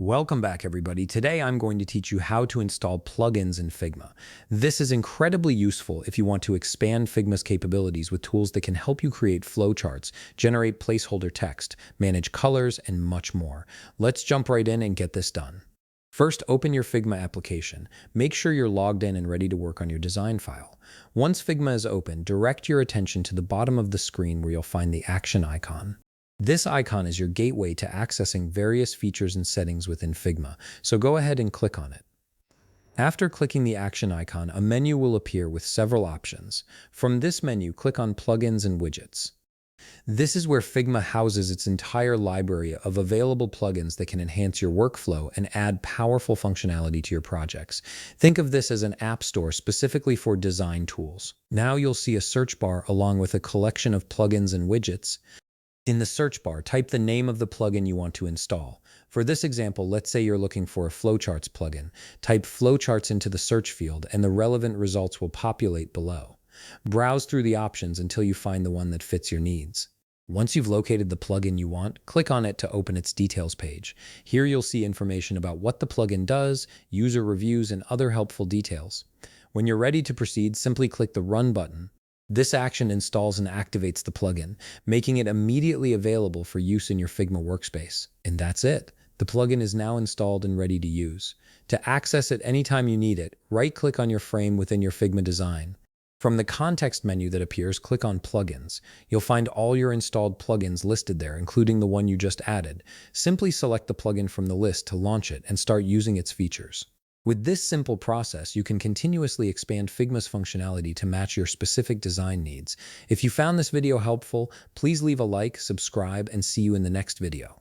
Welcome back, everybody. Today I'm going to teach you how to install plugins in Figma. This is incredibly useful if you want to expand Figma's capabilities with tools that can help you create flowcharts, generate placeholder text, manage colors, and much more. Let's jump right in and get this done. First, open your Figma application. Make sure you're logged in and ready to work on your design file. Once Figma is open, direct your attention to the bottom of the screen where you'll find the action icon. This icon is your gateway to accessing various features and settings within Figma, so go ahead and click on it. After clicking the action icon, a menu will appear with several options. From this menu, click on Plugins and Widgets. This is where Figma houses its entire library of available plugins that can enhance your workflow and add powerful functionality to your projects. Think of this as an app store specifically for design tools. Now you'll see a search bar along with a collection of plugins and widgets. In the search bar, type the name of the plugin you want to install. For this example, let's say you're looking for a flowcharts plugin. Type flowcharts into the search field and the relevant results will populate below. Browse through the options until you find the one that fits your needs. Once you've located the plugin you want, click on it to open its details page. Here you'll see information about what the plugin does, user reviews, and other helpful details. When you're ready to proceed, simply click the Run button. This action installs and activates the plugin, making it immediately available for use in your Figma workspace. And that's it. The plugin is now installed and ready to use. To access it anytime you need it, right-click on your frame within your Figma design. From the context menu that appears, click on Plugins. You'll find all your installed plugins listed there, including the one you just added. Simply select the plugin from the list to launch it and start using its features. With this simple process, you can continuously expand Figma's functionality to match your specific design needs. If you found this video helpful, please leave a like, subscribe, and see you in the next video.